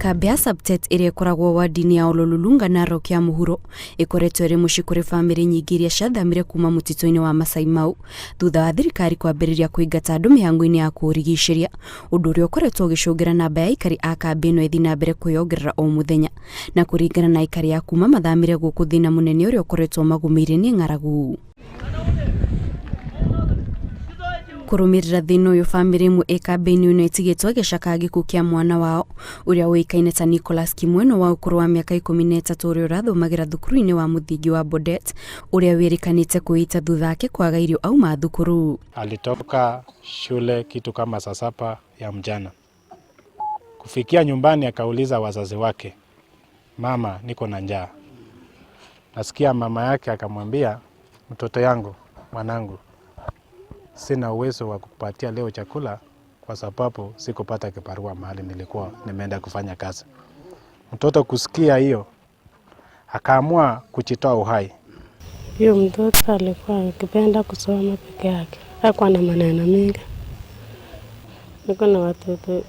Kambi ya Subtet ĩrĩa ĩkoragwo wadi-inĩ ya Ololulunga Narok ya mũhuro ĩkoretwo ĩrĩ mũciĩ kũrĩ bamĩrĩ nyingĩ iria ciathamire kuma mũtitũ-inĩ wa Masai Mau thutha wa thirikari kwambĩrĩria kũingata andũ mĩhang'o-inĩ ya kũrigicĩria, ũndũ ũrĩa ũkoretwo ũgĩcũngĩra namba ya aikari a kambi ĩno ĩthiĩ na mbere kwĩyongerera o mũthenya, na kũringana na aikari a kuma mathamire gũkũ thĩna mũnene ũrĩa ũkoretwo magũmĩire nĩ ng'aragu. Kũrũmĩrĩra thĩna ũyũ, bamĩrĩ ĩmwe ĩkambi-inĩ ĩno ĩtigĩtwo gĩcaka gĩkuũ kĩa mwana wao ũrĩa ũĩkaine ta Nicholas Kimweno wa ũkũrũ wa mĩaka 13 ũrĩa ũrathomagĩra thukuru-inĩ wa mũthingi wa Bodet, ũrĩa wĩrĩkanĩte kwĩita thutha wake kwaga irio auma thukuru. Alitoka shule kitu kama saa 7 ya mchana. Kufikia nyumbani akauliza wazazi wake, "Mama, niko na njaa." Nasikia mama yake akamwambia, "Mtoto yangu, mwanangu, sina uwezo wa kukupatia leo chakula kwa sababu sikupata kibarua mahali nilikuwa nimeenda kufanya kazi." Mtoto kusikia hiyo akaamua kujitoa uhai. Hiyo mtoto alikuwa akipenda kusoma peke yake, hakuwa na maneno mengi. Niko na watoto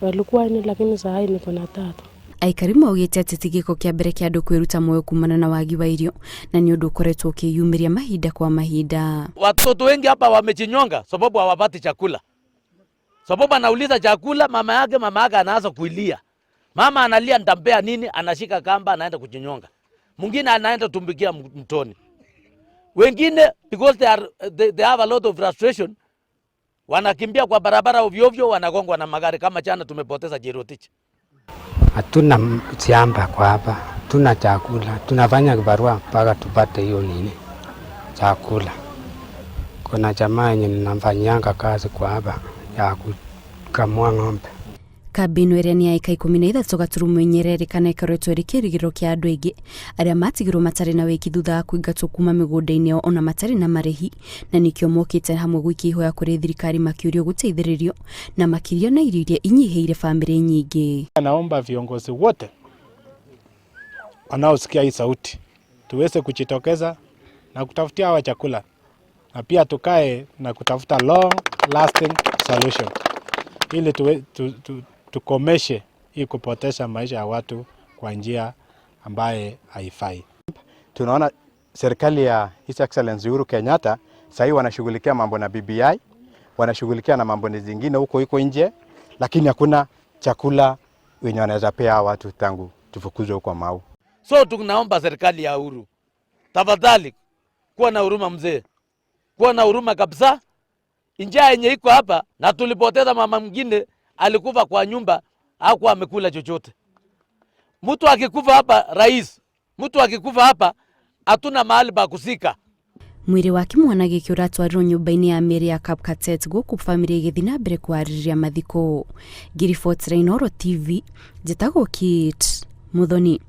walikuwa ni, lakini sasa niko na 3. Aikari maugĩte atĩ ti gĩko kĩa mbere kĩa andũ kwĩruta muoyo kumana na wagi wa irio, na nĩ ũndũ ũkoretwo ũkĩyumĩria mahinda kwa mahinda. Watoto wengi hapa wamechinyonga sababu hawapati chakula. Sababu anauliza chakula, mama yake anaanza kuilia. Mama analia, nitampea nini? Anashika kamba anaenda kuchinyonga. Mwingine anaenda tumbikia mtoni. Wengine because they have a lot of frustration, wanakimbia kwa barabara ovyo ovyo, wanagongwa na magari kama jana tumepoteza Jerotich. Hatuna shamba kwa hapa, tuna chakula, tunafanya kibarua mpaka tupate hiyo nini chakula. Kuna jamaa yenye ninamfanyanga kazi kwa hapa ya kukamua ng'ombe. Kambi ĩno ĩrĩa nĩ ya eka 13 gaturumo inyereri kana ĩkoretwo ĩrĩ kĩrĩgĩrĩro kĩa andũ aingĩ arĩa matigirwo matarĩ na wĩki thutha wa kũingatwo kuma mĩgũnda-inĩ yao ona matarĩ na marĩhi, na nĩkĩo mokĩte hamwe gũikia ihoya kũrĩ thirikari makĩũrio gũteithĩrĩrio na makĩria na irio iria inyihĩire bamĩrĩ nyingĩ. Naomba viongozi wote wanaosikia hii sauti tuweze kujitokeza na kutafutia hawa chakula, na pia tukae na kutafuta long lasting solution ili tukomeshe hii kupotesha maisha ya watu kwa njia ambaye haifai. Tunaona serikali ya His Excellency Uhuru Kenyatta sasa wanashughulikia mambo na BBI, wanashughulikia na mambo zingine huko nje, lakini hakuna chakula wenye wanaweza pea watu tangu tufukuzwe huko Mau. So tunaomba serikali ya Uhuru, tafadhali kuwa na huruma mzee. Kuwa na huruma kabisa. Njaa yenye iko hapa, na tulipoteza mama mwingine alikufa kwa nyumba, hakuwa amekula chochote. Mtu akikufa hapa rais, mtu akikufa hapa hatuna mahali pa kusika. Mwĩrĩ wake mwanake ũratwarirwo nyũmba-inĩ ya mĩrĩ ya Kapkatet gũkũ bamĩrĩ ĩgĩthiĩ na mbere kwarĩrĩria mathiko. Ngiriboti Rainoro TV, njĩtagwo Kit Muthoni.